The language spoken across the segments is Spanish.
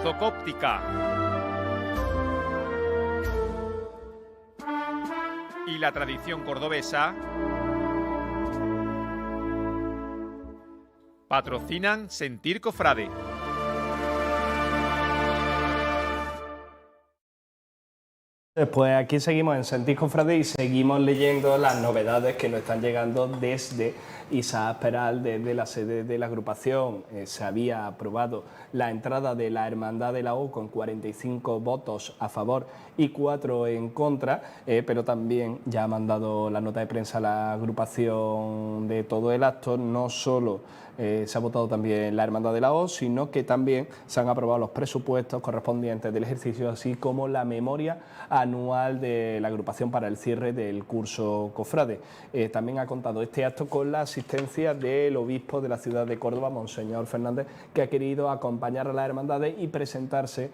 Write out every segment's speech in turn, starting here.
ortocóptica. Y la tradición cordobesa patrocinan Sentir Cofrade. Pues aquí seguimos en Sentir Cofrade y seguimos leyendo las novedades que nos están llegando desde Isaac Peral, desde la sede de la agrupación. Se había aprobado la entrada de la Hermandad de la O con 45 votos a favor y 4 en contra, pero también ya ha mandado la nota de prensa a la agrupación de todo el acto. No solo se ha votado también la Hermandad de la O, sino que también se han aprobado los presupuestos correspondientes del ejercicio, así como la memoria anual de la agrupación para el cierre del curso Cofrade. También ha contado este acto con la asistencia del obispo de la ciudad de Córdoba, Monseñor Fernández, que ha querido acompañar a las hermandades y presentarse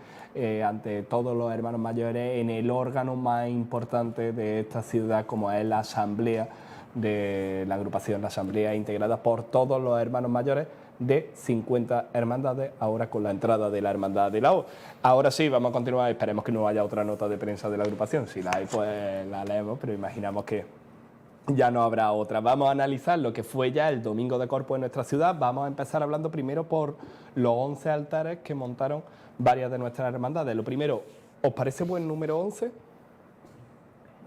ante todos los hermanos mayores en el órgano más importante de esta ciudad, como es la asamblea de la agrupación, la asamblea integrada por todos los hermanos mayores de 50 hermandades, ahora con la entrada de la Hermandad de la O. Ahora sí, vamos a continuar, esperemos que no haya otra nota de prensa de la agrupación, si la hay pues la leemos, pero imaginamos que ya no habrá otra. Vamos a analizar lo que fue ya el Domingo de Corpus en nuestra ciudad. Vamos a empezar hablando primero por los 11 altares que montaron varias de nuestras hermandades. Lo primero, ¿os parece buen número 11?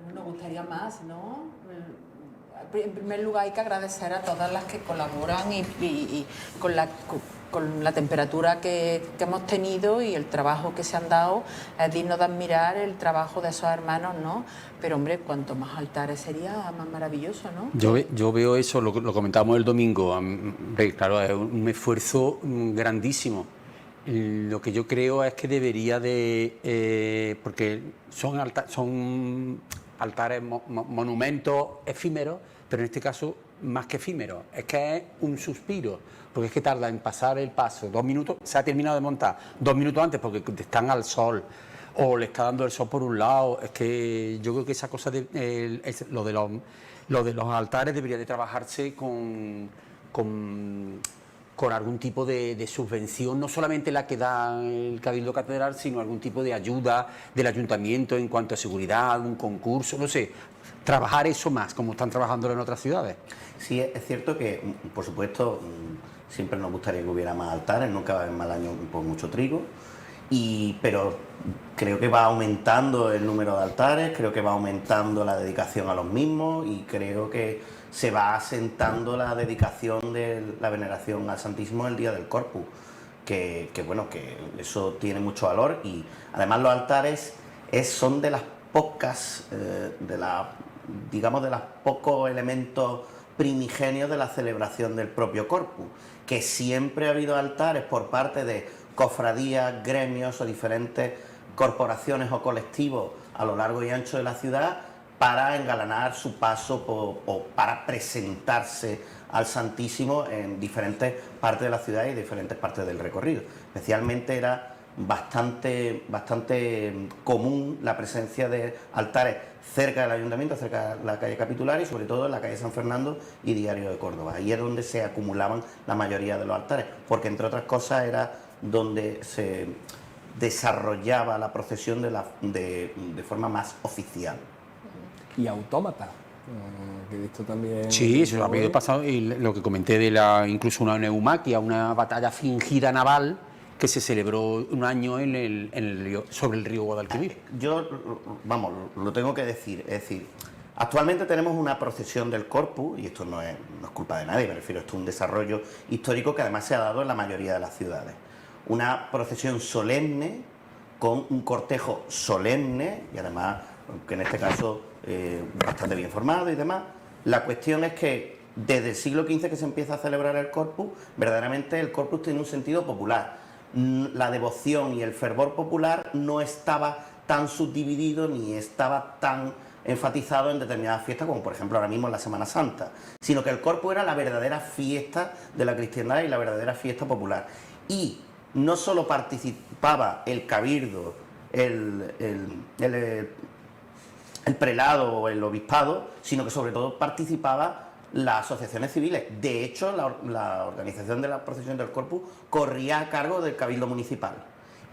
Bueno, nos gustaría más, ¿no? En primer lugar hay que agradecer a todas las que colaboran y con la temperatura que hemos tenido y el trabajo que se han dado. Es digno de admirar el trabajo de esos hermanos, ¿no? Pero hombre, cuanto más altares sería más maravilloso, ¿no? Yo veo eso, lo comentábamos el domingo, claro, es un esfuerzo grandísimo. Lo que yo creo es que debería de, porque son altares, monumentos efímeros, pero en este caso más que efímero, es que es un suspiro, porque es que tarda en pasar el paso 2 minutos, se ha terminado de montar 2 minutos antes porque están al sol, o le está dando el sol por un lado. Es que yo creo que esa cosa lo de los altares debería de trabajarse con algún tipo de subvención, no solamente la que da el Cabildo Catedral, sino algún tipo de ayuda del ayuntamiento en cuanto a seguridad, un concurso, no sé, trabajar eso más, como están trabajando en otras ciudades. Sí, es cierto que, por supuesto, siempre nos gustaría que hubiera más altares, nunca va a haber mal año por mucho trigo, pero creo que va aumentando el número de altares, creo que va aumentando la dedicación a los mismos y creo que se va asentando la dedicación de la veneración al Santísimo el día del Corpus, que bueno, que eso tiene mucho valor. Y además los altares son de las pocas, de los pocos elementos primigenios de la celebración del propio Corpus, que siempre ha habido altares por parte de cofradías, gremios o diferentes corporaciones o colectivos a lo largo y ancho de la ciudad para engalanar su paso o para presentarse al Santísimo en diferentes partes de la ciudad y diferentes partes del recorrido. Especialmente era bastante común la presencia de altares cerca del Ayuntamiento, cerca de la calle Capitular y sobre todo en la calle San Fernando y Diario de Córdoba. Ahí es donde se acumulaban la mayoría de los altares, porque entre otras cosas era donde se desarrollaba la procesión de forma más oficial. Y autómata, que he visto también. Sí, eso lo había pasado, y lo que comenté de incluso una neumaquia, una batalla fingida naval que se celebró un año sobre el río Guadalquivir. Yo, vamos, lo tengo que decir, es decir, actualmente tenemos una procesión del Corpus, y esto no es culpa de nadie, me refiero, esto es un desarrollo histórico que además se ha dado en la mayoría de las ciudades. Una procesión solemne, con un cortejo solemne, y además, que en este caso bastante bien formado y demás. La cuestión es que desde el siglo XV que se empieza a celebrar el Corpus, verdaderamente el Corpus tiene un sentido popular. La devoción y el fervor popular no estaba tan subdividido ni estaba tan enfatizado en determinadas fiestas como por ejemplo ahora mismo en la Semana Santa, sino que el Corpus era la verdadera fiesta de la cristiandad y la verdadera fiesta popular. Y no solo participaba el cabildo, el prelado o el obispado, sino que sobre todo participaba las asociaciones civiles. De hecho, la organización de la procesión del Corpus corría a cargo del Cabildo Municipal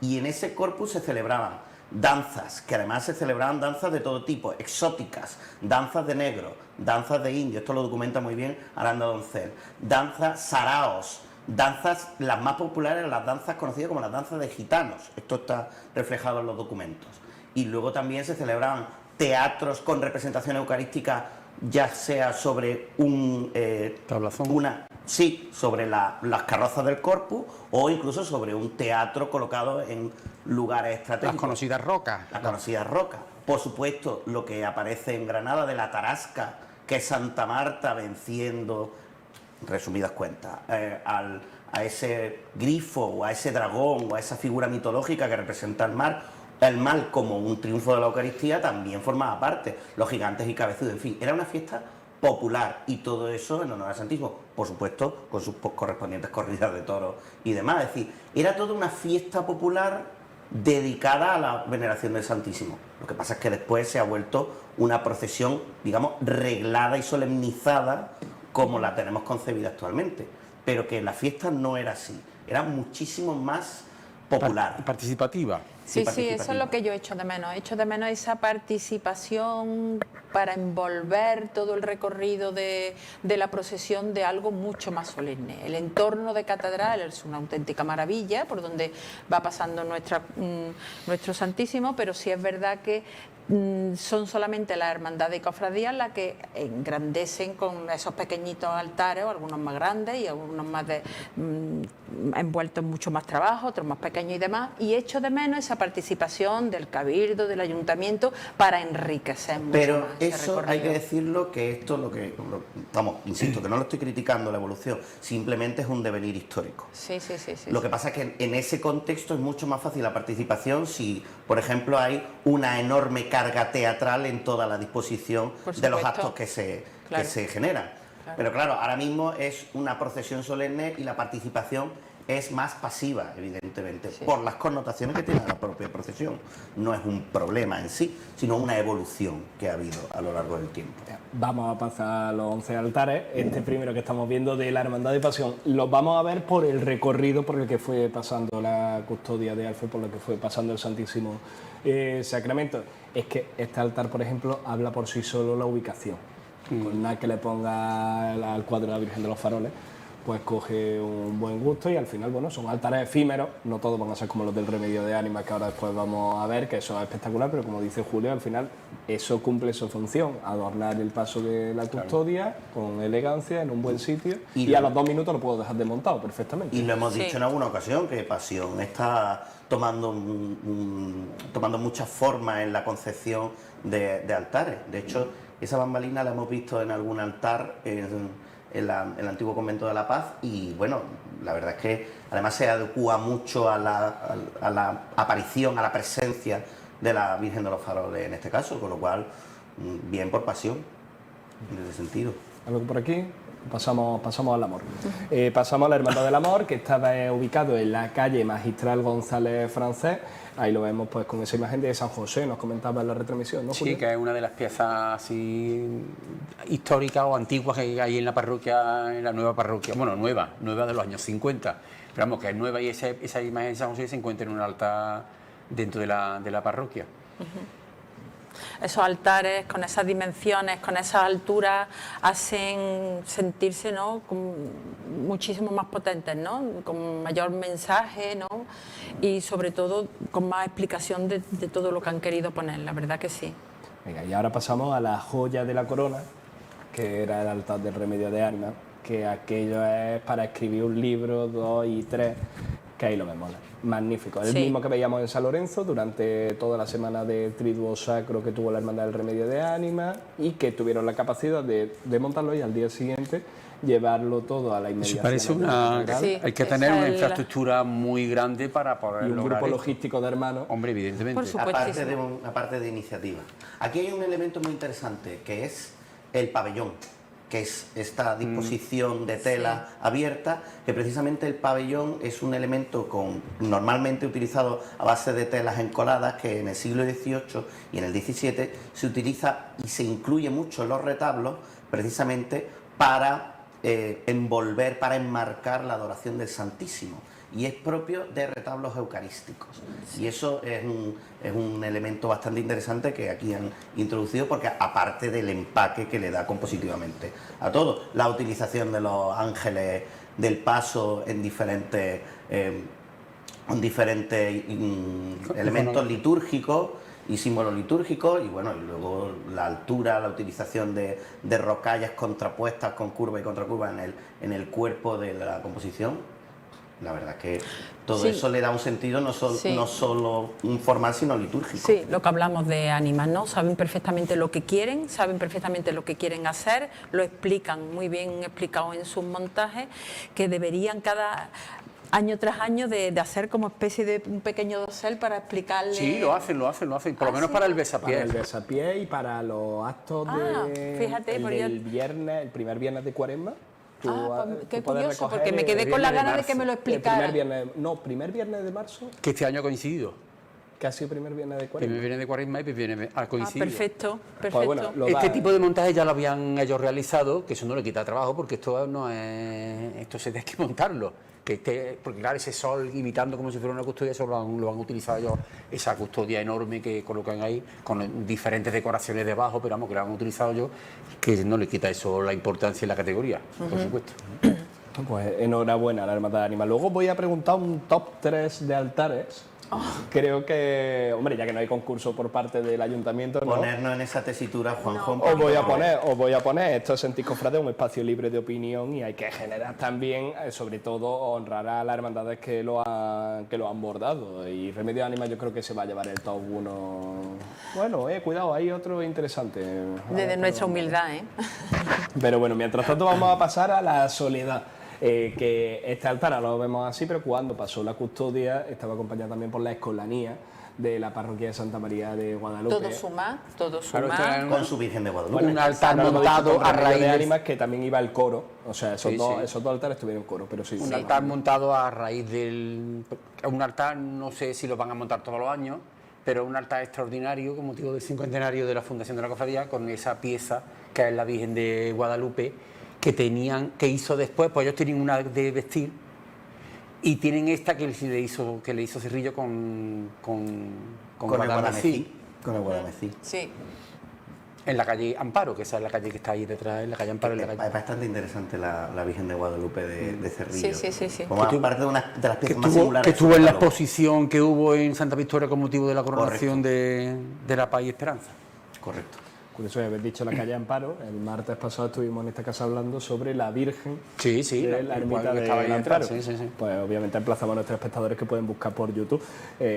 y en ese corpus se celebraban danzas, que además se celebraban danzas de todo tipo, exóticas, danzas de negro, danzas de indio, esto lo documenta muy bien Aranda Doncel, danzas saraos, danzas, las más populares, las danzas conocidas como las danzas de gitanos, esto está reflejado en los documentos. Y luego también se celebraban teatros con representación eucarística, ya sea sobre un tablazón, sobre las carrozas del corpus, o incluso sobre un teatro colocado en lugares estratégicos. las conocidas rocas. Las conocidas rocas. Por supuesto, lo que aparece en Granada de la Tarasca, que es Santa Marta venciendo, resumidas cuentas, a ese grifo o a ese dragón o a esa figura mitológica que representa el mal como un triunfo de la Eucaristía, también formaba parte, los gigantes y cabezudos, en fin, era una fiesta popular, y todo eso en honor al Santísimo, por supuesto, con sus correspondientes corridas de toros y demás. Es decir, era toda una fiesta popular dedicada a la veneración del Santísimo. Lo que pasa es que después se ha vuelto una procesión, digamos, reglada y solemnizada como la tenemos concebida actualmente, pero que la fiesta no era así, era muchísimo más popular. Participativa. Sí, eso es lo que yo echo de menos. Echo de menos esa participación para envolver todo el recorrido de la procesión de algo mucho más solemne. El entorno de catedral es una auténtica maravilla por donde va pasando nuestro Santísimo, pero sí es verdad que son solamente las hermandades y cofradías las que engrandecen con esos pequeñitos altares, o algunos más grandes y algunos más envueltos en mucho más trabajo, otros más pequeños y demás, y echo de menos esa participación del cabildo, del ayuntamiento, para enriquecer mucho pero más ese eso recorrido. hay que decirlo, que esto vamos, insisto, que no lo estoy criticando la evolución, simplemente es un devenir histórico. Sí. Lo que pasa es que en ese contexto es mucho más fácil la participación si, por ejemplo, hay una enorme carga teatral en toda la disposición de los actos que se generan. Claro. Pero claro, ahora mismo es una procesión solemne y la participación es más pasiva, evidentemente, por las connotaciones que tiene la propia procesión. No es un problema en sí, sino una evolución que ha habido a lo largo del tiempo. Vamos a pasar a los 11 altares. Este primero que estamos viendo de la Hermandad de Pasión, los vamos a ver por el recorrido por el que fue pasando la custodia de Alfe, por lo que fue pasando el Santísimo Sacramento. Es que este altar, por ejemplo, habla por sí solo la ubicación. Con nada que le ponga al cuadro de la Virgen de los Faroles, pues coge un buen gusto, y al final, bueno, son altares efímeros, no todos van a ser como los del Remedio de Ánimas, que ahora después vamos a ver, que eso es espectacular, pero como dice Julio, al final eso cumple su función, adornar el paso de la custodia con elegancia, en un buen sitio, y a los 2 minutos lo puedo dejar desmontado perfectamente. Y lo hemos dicho en alguna ocasión, que Pasión está tomando muchas formas en la concepción de altares. De hecho, esa bambalina la hemos visto en algún altar en el antiguo convento de La Paz, y bueno, la verdad es que además se adecua mucho a la aparición, a la presencia de la Virgen de los Faroles en este caso, con lo cual, bien por Pasión, en ese sentido. ¿Algo por aquí? Pasamos al amor. Pasamos a la Hermandad del Amor, que estaba ubicado en la calle Magistral González Francés. Ahí lo vemos pues con esa imagen de San José, nos comentaba en la retransmisión, ¿no, Julio? Sí, que es una de las piezas así históricas o antiguas que hay en la parroquia, en la nueva parroquia, bueno, nueva de los años 50, pero vamos, que es nueva, y esa imagen de San José se encuentra en un altar dentro de la parroquia. Esos altares con esas dimensiones, con esas alturas, hacen sentirse, ¿no?, muchísimo más potentes, ¿no?, con mayor mensaje, ¿no?, y sobre todo con más explicación de todo lo que han querido poner, la verdad que sí. Venga, y ahora pasamos a la joya de la corona, que era el altar del Remedio de Ánimas, que aquello es para escribir un libro, 2 y 3, que ahí lo vemos. Magnífico, el mismo que veíamos en San Lorenzo durante toda la semana de triduo sacro que tuvo la Hermandad del Remedio de Ánimas, y que tuvieron la capacidad de montarlo y al día siguiente llevarlo todo a la inmediación. Eso parece hay que tener una infraestructura muy grande para poder y un lograr grupo esto. logístico de hermanos. Hombre, evidentemente. Por supuesto. Aparte de iniciativa. Aquí hay un elemento muy interesante, que es el pabellón, que es esta disposición de tela abierta, que precisamente el pabellón es un elemento normalmente utilizado a base de telas encoladas, que en el siglo XVIII y en el XVII se utiliza y se incluye mucho en los retablos, precisamente para envolver, para enmarcar la adoración del Santísimo. y es propio de retablos eucarísticos. Y eso es un elemento bastante interesante que aquí han introducido, porque aparte del empaque que le da compositivamente a todo, la utilización de los ángeles del paso en diferentes elementos litúrgicos y símbolos litúrgicos, y bueno, y luego la altura, la utilización de rocallas contrapuestas con curva y contracurva en el cuerpo de la composición. La verdad es que todo eso le da un sentido no solo un formal, sino litúrgico. Sí, lo que hablamos de ánimas, ¿no? Saben perfectamente lo que quieren, saben perfectamente lo que quieren hacer, lo explican muy bien explicado en sus montajes, que deberían cada año tras año de hacer como especie de un pequeño dosel para explicarle... Sí, lo hacen, por lo menos para el besapié. Para el besapié y para los actos fíjate, del viernes, el primer viernes de Cuaresma. Qué curioso, porque me quedé con la gana de que me lo explicara. Primer viernes de marzo, Que este año ha coincidido. casi primer viernes de Cuaresma. Primer viernes de Cuaresma y viene a coincidir. Perfecto. Pues bueno, Este tipo de montajes ya lo habían ellos realizado, que eso no le quita trabajo, porque esto no es, esto se tiene que montarlo. Porque claro, ese sol imitando como si fuera una custodia, eso lo han utilizado ellos, esa custodia enorme que colocan ahí, con diferentes decoraciones debajo, pero vamos, que lo han utilizado ellos, que no le quita eso la importancia y la categoría, por supuesto. Pues enhorabuena a la Hermandad de Ánimas. Luego voy a preguntar un top 3 de altares. Creo que, hombre, ya que no hay concurso por parte del ayuntamiento, ¿no? Ponernos en esa tesitura, Juanjo. Os voy a poner, esto es Sentir Cofrade, un espacio libre de opinión, y hay que generar también, sobre todo, honrar a las hermandades que lo han bordado. Y Remedio de Ánimas yo creo que se va a llevar el top 1. Bueno, cuidado, hay otro interesante. Desde nuestra humildad, ¿eh? Pero bueno, mientras tanto vamos a pasar a la Soledad. Que este altar ahora lo vemos así, pero cuando pasó la custodia estaba acompañado también por la escolanía de la parroquia de Santa María de Guadalupe. Todo suma. Claro, con su Virgen de Guadalupe. Un altar montado a raíz de Ánimas, que también iba el coro, o sea, esos dos altares tuvieron coro, pero sí. Un altar montado a raíz del... Un altar, no sé si lo van a montar todos los años, pero un altar extraordinario con motivo del cincuentenario de la fundación de la cofradía, con esa pieza que es la Virgen de Guadalupe, que hizo después, pues ellos tienen una de vestir y tienen esta que le hizo Cerrillo con Guadalmecí. Con el Guadalmecí. Sí. En la calle Amparo, que esa es la calle que está ahí detrás, en la calle Amparo. Es bastante interesante la Virgen de Guadalupe de Cerrillo. Sí. Como parte de las piezas más singulares. Que estuvo en la exposición que hubo en Santa Victoria con motivo de la coronación de la Paz y Esperanza. Correcto. Curioso haber dicho la calle Amparo. El martes pasado estuvimos en esta casa hablando sobre la Virgen de la ermita de Amparo. Sí. Pues obviamente emplazamos a nuestros espectadores que pueden buscar por YouTube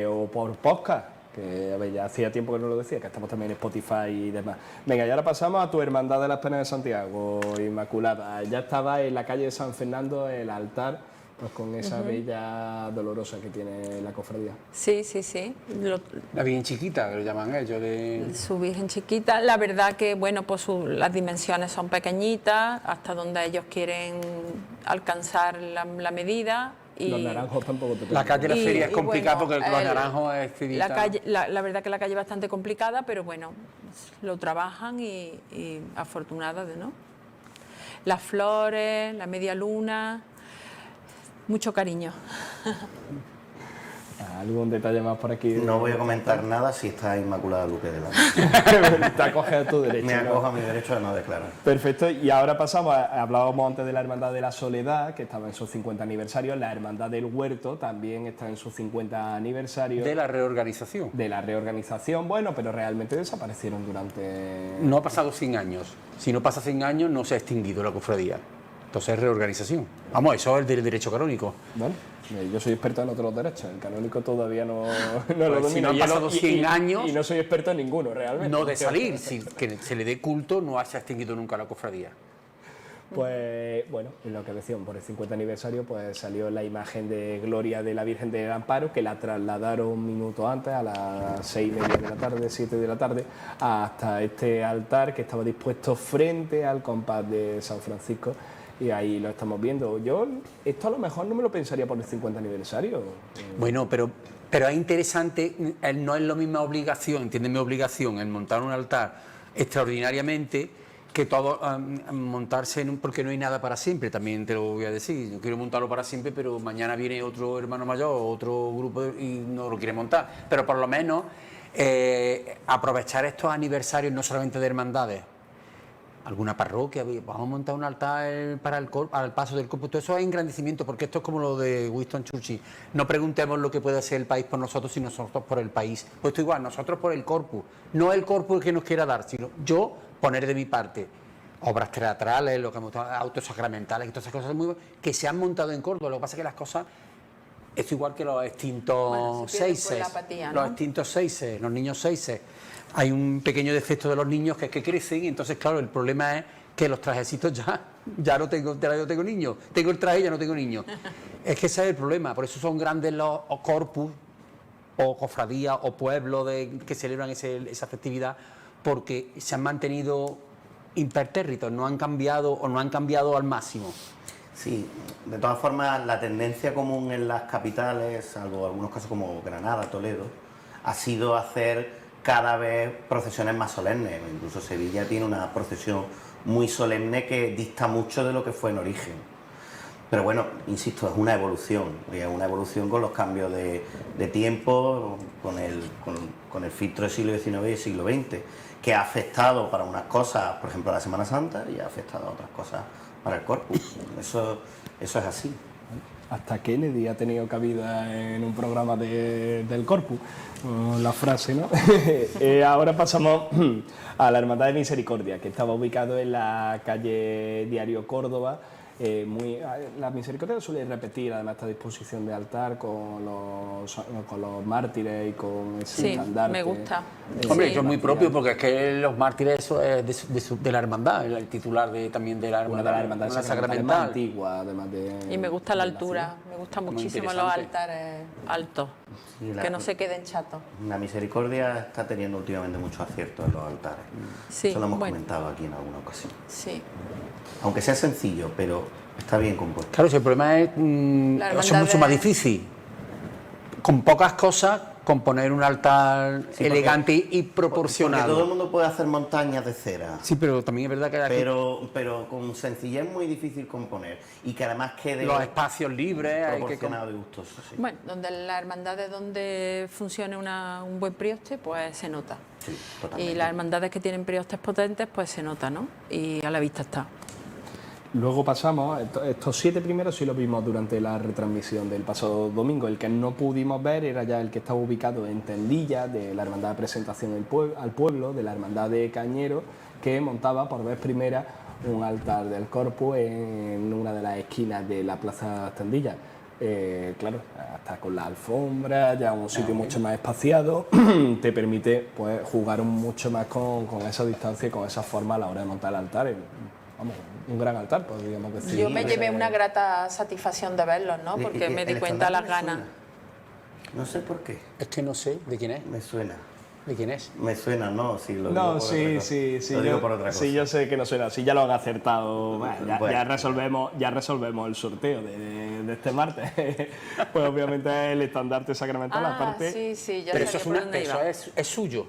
o por podcast, que a ver, ya hacía tiempo que no lo decía, que estamos también en Spotify y demás. Venga, y ahora pasamos a tu Hermandad de las Penas de Santiago, Inmaculada. Ya estaba en la calle de San Fernando el altar, pues con esa bella dolorosa que tiene la cofradía. Sí. La Virgen chiquita, que lo llaman ellos. Su Virgen chiquita, la verdad que, bueno, pues las dimensiones son pequeñitas, hasta donde ellos quieren alcanzar la medida. Y los naranjos tampoco te la calle de la feria es complicada, bueno, porque los naranjos es finita. La verdad que la calle es bastante complicada, pero bueno, lo trabajan y afortunadas, ¿no? Las flores, la media luna, mucho cariño. ¿Algún detalle más por aquí? No voy a comentar nada si está Inmaculada Luque delante. Te acoges a tu derecho. Me acojo a mi derecho de no declarar. Perfecto, y ahora pasamos, hablábamos antes de la Hermandad de la Soledad, que estaba en su 50 aniversario, la Hermandad del Huerto también está en su 50 aniversario. De la reorganización. De la reorganización, bueno, pero realmente desaparecieron durante... No ha pasado 100 años. Si no pasa 100 años, no se ha extinguido la cofradía. Entonces es reorganización. Vamos, eso es del derecho canónico. Bueno, yo soy experto en otros derechos, el canónico todavía no lo domino. Si no han pasado 100 años... Y no soy experto en ninguno, realmente. No de salir, si que se le dé culto, no se ha extinguido nunca la cofradía. Pues bueno, en la ocasión, por el 50 aniversario, pues salió la imagen de Gloria de la Virgen del Amparo, que la trasladaron un minuto antes, a las 6:30 de la tarde, 7 de la tarde, hasta este altar que estaba dispuesto frente al compás de San Francisco. Y ahí lo estamos viendo. Yo esto a lo mejor no me lo pensaría por el 50 aniversario. Bueno, pero es interesante, no es la misma obligación, entiende mi obligación, en montar un altar extraordinariamente que todo montarse porque no hay nada para siempre, también te lo voy a decir. Yo quiero montarlo para siempre, pero mañana viene otro hermano mayor, otro grupo y no lo quiere montar. Pero por lo menos aprovechar estos aniversarios no solamente de hermandades, alguna parroquia, vamos a montar un altar para el paso del Corpus. Todo eso es engrandecimiento, porque esto es como lo de Winston Churchill. No preguntemos lo que puede hacer el país por nosotros, sino nosotros por el país. Pues esto igual, nosotros por el Corpus. No el Corpus que nos quiera dar, sino yo poner de mi parte obras teatrales, lo que hemos autos sacramentales y todas esas cosas que se han montado en Córdoba. Lo que pasa es que las cosas... Es igual que los extintos seises, ¿no? Los extintos seises, los niños seises. Hay un pequeño defecto de los niños que es que crecen y entonces, claro, el problema es que los trajecitos ya no tengo niños. Tengo el traje y ya no tengo niños. Es que ese es el problema. Por eso son grandes los corpus o cofradías o pueblos que celebran esa festividad, porque se han mantenido impertérritos, no han cambiado al máximo. Sí, de todas formas, la tendencia común en las capitales, salvo algunos casos como Granada, Toledo, ha sido hacer cada vez procesiones más solemnes. Incluso Sevilla tiene una procesión muy solemne que dista mucho de lo que fue en origen. Pero bueno, insisto, es una evolución, y es una evolución con los cambios de tiempo, con el filtro del siglo XIX y el siglo XX, que ha afectado para unas cosas, por ejemplo, a la Semana Santa, y ha afectado a otras cosas para el Corpus. Eso es así. Hasta Kennedy ha tenido cabida en un programa del Corpus, la frase, ¿no? Ahora pasamos a la Hermandad de Misericordia, que estaba ubicado en la calle Diario Córdoba. La Misericordia suele repetir además esta disposición de altar con los mártires y con ese estandarte. Me gusta. Hombre, eso es muy propio, porque es que los mártires eso es de la hermandad, el titular también de la hermandad, una sacramental antigua, además de... Y me gusta la altura, me gustan muchísimo los altares altos, Sí, que no se queden chatos. La Misericordia está teniendo últimamente muchos aciertos en los altares. Sí, Eso lo hemos bueno. comentado aquí en alguna ocasión. Sí. Aunque sea sencillo, pero está bien compuesto. Claro, si el problema es La eso es hermandad mucho más difícil. Con pocas cosas, componer un altar elegante y Porque proporcionado. todo el mundo puede hacer montañas de cera. Sí, pero también es verdad que Pero con sencillez es muy difícil componer. Y que además quede los espacios libres hay que proporcionado y gustoso. Sí. Bueno, donde la hermandad es donde funcione un buen prioste, pues se nota. Sí, totalmente. Y las hermandades que tienen priostes potentes, pues se nota, ¿no? Y a la vista está. Luego pasamos, estos 7 primeros sí los vimos durante la retransmisión del pasado domingo. El que no pudimos ver era ya el que estaba ubicado en Tendilla, de la Hermandad de Presentación al Pueblo, de la Hermandad de Cañero, que montaba por vez primera un altar del Corpus en una de las esquinas de la Plaza Tendilla. Claro, hasta con la alfombra, ya un sitio mucho más espaciado, te permite pues, jugar mucho más con esa distancia y con esa forma a la hora de montar el altar. Vamos, un gran altar, podríamos decir. Yo me llevé una grata satisfacción de verlos, ¿no? Porque me di cuenta de las ganas. No sé por qué. Es que no sé de quién es. Me suena. ¿De quién es? Me suena, no, sí, lo digo No, por otra cosa. sí. Lo digo por otra cosa. Sí, yo sé que no suena así, ya lo han acertado. Bueno, Bueno. ya resolvemos el sorteo de este martes. Pues obviamente el estandarte sacramental, aparte. Sí, ya Pero sabía eso, por dónde iba. es suyo.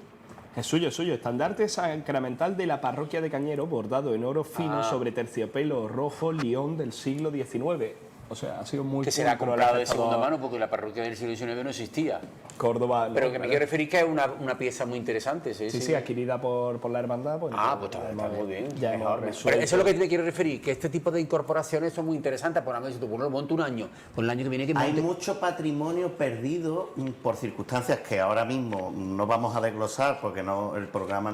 Es suyo, estandarte sacramental de la parroquia de Cañero, bordado en oro fino sobre terciopelo rojo León del siglo XIX. O sea, ha sido muy Que será pulcro el comprado de afectado segunda mano porque la parroquia del siglo XIX no existía. Córdoba. Pero no, que me claro. quiero referir que es una pieza muy interesante. Sí, adquirida por la hermandad. Pues, Pues está muy bien. Ya hemos Mejor. resuelto. Pero eso es lo que te quiero referir, que este tipo de incorporaciones son muy interesantes. Por ejemplo, si tú lo montas un año, pues el año que viene que Hay monte... mucho patrimonio perdido por circunstancias que ahora mismo no vamos a desglosar porque el programa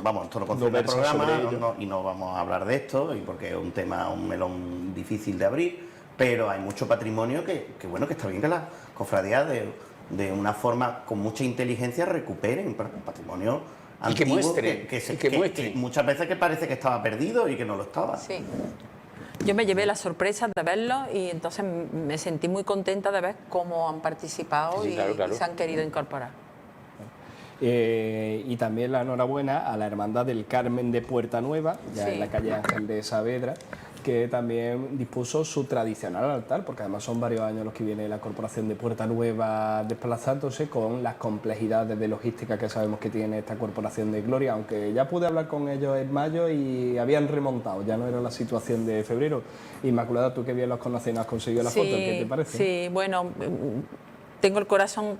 vamos, esto no concierne al versa programa sobre ello. y no vamos a hablar de esto y porque es un melón difícil de abrir, pero hay mucho patrimonio que está bien que las cofradías de una forma con mucha inteligencia recuperen patrimonio Y que antiguo muestre, que muchas veces que parece que estaba perdido y que no lo estaba. Sí. Yo me llevé la sorpresa de verlos y entonces me sentí muy contenta de ver cómo han participado Sí, claro. y se han querido incorporar. Y también la enhorabuena a la Hermandad del Carmen de Puerta Nueva, ya Sí. en la calle Ángel de Saavedra, que también dispuso su tradicional altar, porque además son varios años los que viene la Corporación de Puerta Nueva desplazándose con las complejidades de logística que sabemos que tiene esta Corporación de Gloria, aunque ya pude hablar con ellos en mayo y habían remontado, ya no era la situación de febrero. Inmaculada, tú que bien los conoces, ¿has conseguido la foto? ¿Qué te parece? Sí, bueno, tengo el corazón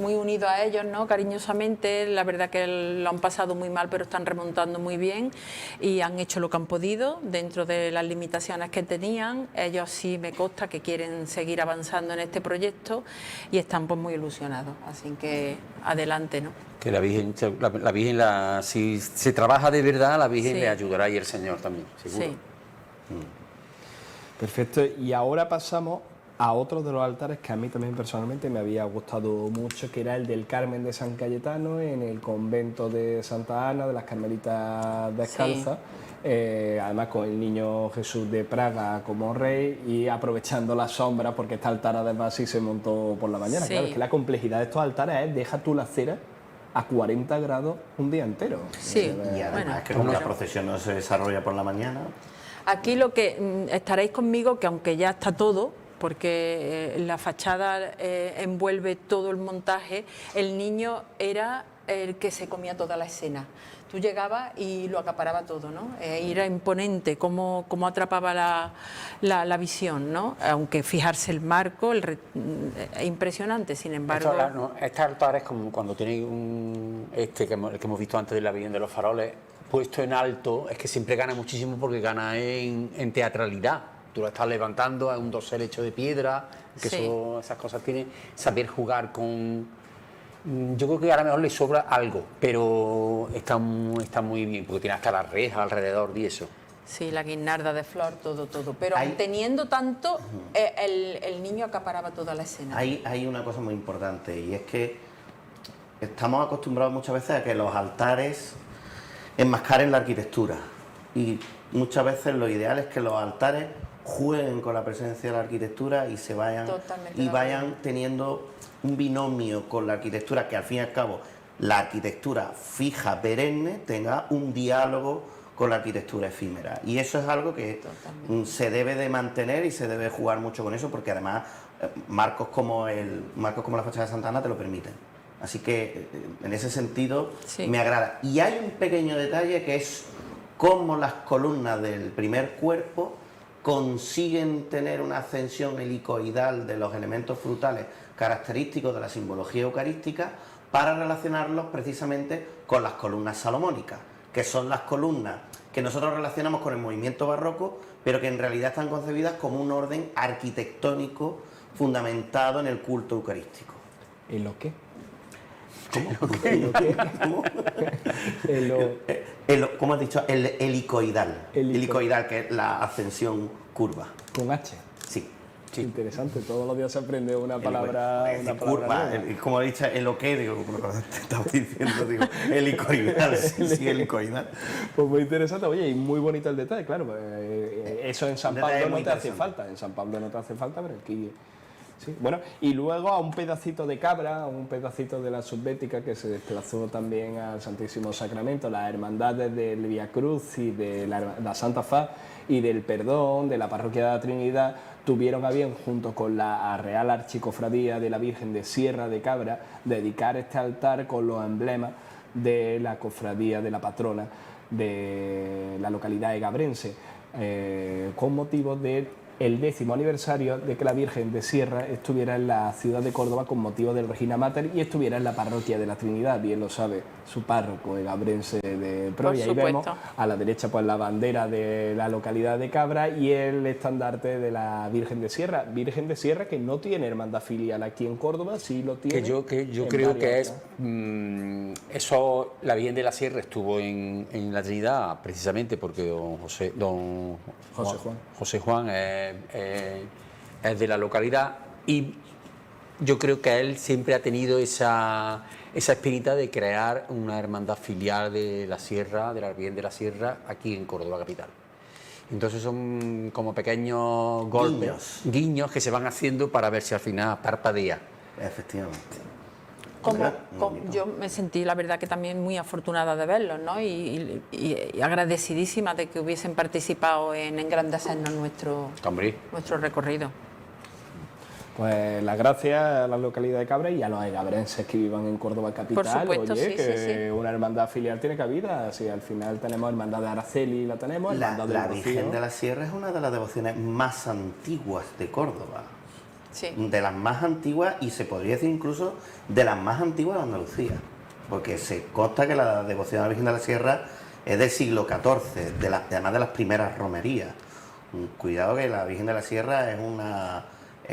muy unido a ellos, ¿no? Cariñosamente, la verdad que lo han pasado muy mal, pero están remontando muy bien y han hecho lo que han podido dentro de las limitaciones que tenían. Ellos sí me consta que quieren seguir avanzando en este proyecto y están pues muy ilusionados, así que adelante, ¿no? Que la Virgen, si se trabaja de verdad, la Virgen Sí. le ayudará y el Señor también, seguro. Sí. Perfecto, y ahora pasamos a otro de los altares que a mí también personalmente me había gustado mucho, que era el del Carmen de San Cayetano en el convento de Santa Ana de las Carmelitas Descalzas, además con el niño Jesús de Praga como rey y aprovechando las sombras, porque este altar además sí se montó por la mañana. Sí. Claro, es que la complejidad de estos altares es deja tú la cera a 40 grados un día entero. Sí. Y además Bueno, es que como la pero- procesión no se desarrolla por la mañana, Aquí lo que estaréis conmigo, que aunque ya está todo, porque la fachada envuelve todo el montaje, el niño era el que se comía toda la escena. Tú llegabas y lo acaparaba todo, ¿no? Era imponente cómo atrapaba la visión, ¿no? Aunque fijarse el marco, impresionante, sin embargo... Este altar es como cuando tenéis el que hemos visto antes de la Virgen de los Faroles, puesto en alto, es que siempre gana muchísimo porque gana en teatralidad. Tú lo estás levantando, es un dosel hecho de piedra, que Sí. esas cosas tiene. Saber jugar con... Yo creo que a lo mejor le sobra algo, pero está muy bien, porque tiene hasta las rejas alrededor y eso. Sí, la guirnalda de flor, todo. Pero Hay- aun teniendo tanto, el niño acaparaba toda la escena. hay una cosa muy importante y es que estamos acostumbrados muchas veces a que los altares enmascaren la arquitectura y muchas veces lo ideal es que los altares jueguen con la presencia de la arquitectura y Totalmente de vayan acuerdo. teniendo un binomio con la arquitectura, que al fin y al cabo la arquitectura fija, perenne, tenga un diálogo con la arquitectura efímera. Y eso es algo que Totalmente. se debe de mantener y se debe jugar mucho con eso, porque además marcos como la fachada de Santa Ana te lo permiten. Así que en ese sentido Sí. me agrada. Y hay un pequeño detalle que es cómo las columnas del primer cuerpo consiguen tener una ascensión helicoidal de los elementos frutales característicos de la simbología eucarística para relacionarlos precisamente con las columnas salomónicas, que son las columnas que nosotros relacionamos con el movimiento barroco, pero que en realidad están concebidas como un orden arquitectónico fundamentado en el culto eucarístico. ¿En lo qué? ¿Cómo? En lo- ¿Cómo has dicho? El helicoidal. Helicoidal, que es la ascensión curva. con H. Sí. Interesante, todos los días se aprende una palabra, Es una decir, palabra curva, nueva. como he dicho, el lo que, digo, como te estaba diciendo, digo, helicoidal, sí, helicoidal. Pues muy interesante, oye, y muy bonito el detalle, claro, pues, eso en San Un detalle Pablo no muy te hace interesante. falta, en San Pablo no te hace falta, pero aquí sí. Bueno, y luego a un pedacito de cabra, a un pedacito de la subbética que se desplazó también al Santísimo Sacramento, las hermandades del Via Cruz y de la Santa Faz y del Perdón, de la Parroquia de la Trinidad, tuvieron a bien, junto con la Real Archicofradía de la Virgen de Sierra de Cabra, dedicar este altar con los emblemas de la cofradía de la patrona de la localidad de Gabrense, con motivo del 10º aniversario de que la Virgen de Sierra estuviera en la ciudad de Córdoba con motivo del Regina Mater y estuviera en la parroquia de la Trinidad, bien lo sabe su párroco, el Gabrense de Pro, Por y ahí vemos supuesto. a la derecha pues la bandera de la localidad de Cabra y el estandarte de la Virgen de Sierra que no tiene hermandad filial aquí en Córdoba, sí lo tiene. Que yo en creo varias que es otras. eso. La Virgen de la Sierra estuvo en la precisamente porque José Juan es de la localidad y yo creo que él siempre ha tenido esa espinita de crear una hermandad filial de la Sierra, de la Virgen de la Sierra, aquí en Córdoba capital. Entonces son como pequeños golpes, guiños que se van haciendo para ver si al final parpadea. Efectivamente. yo me sentí, la verdad, que también muy afortunada de verlos, ¿no? Y agradecidísima de que hubiesen participado en engrandecernos nuestro recorrido. Pues las gracias a la localidad de Cabra y a los egabrenses que vivan en Córdoba capital. Por supuesto, oye, sí, que una hermandad filial tiene cabida. Si al final tenemos hermandad de Araceli, la tenemos, hermandad La del Virgen Rocío. de la Sierra es una de las devociones más antiguas de Córdoba. Sí. De las más antiguas y se podría decir incluso de las más antiguas de Andalucía. Porque se consta que la devoción a la Virgen de la Sierra es del siglo XIV, además de las primeras romerías. Cuidado que la Virgen de la Sierra es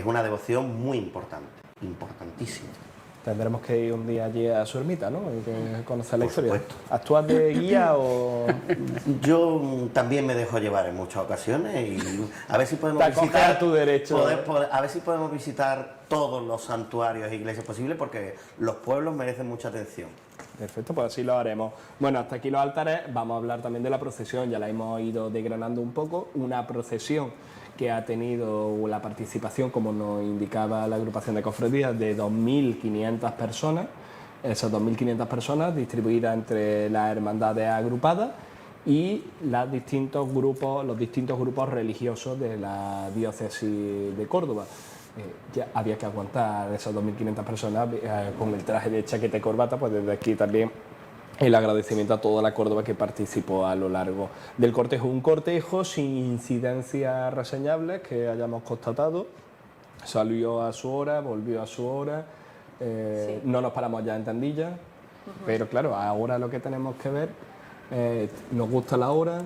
una devoción muy importante, importantísima. Tendremos que ir un día allí a su ermita, ¿no? Y que conocer la Por historia. supuesto. ¿Actúas de guía o...? Yo también me dejo llevar en muchas ocasiones y a ver si podemos Te acoges visitar a tu derecho. a ver si podemos visitar todos los santuarios e iglesias posibles porque los pueblos merecen mucha atención. Perfecto, pues así lo haremos. Bueno, hasta aquí los altares. Vamos a hablar también de la procesión, ya la hemos ido desgranando un poco. Una procesión que ha tenido la participación, como nos indicaba la agrupación de cofradías, de 2.500 personas. Esas 2.500 personas distribuidas entre las hermandades agrupadas y los distintos grupos religiosos de la diócesis de Córdoba. Ya había que aguantar esas 2.500 personas con el traje de chaqueta y corbata, pues desde aquí también el agradecimiento a toda la Córdoba que participó a lo largo del cortejo. Un cortejo sin incidencias reseñables que hayamos constatado. Salió a su hora, volvió a su hora. Sí. No nos paramos ya en Tandilla, pero claro, ahora lo que tenemos que ver, nos gusta la hora,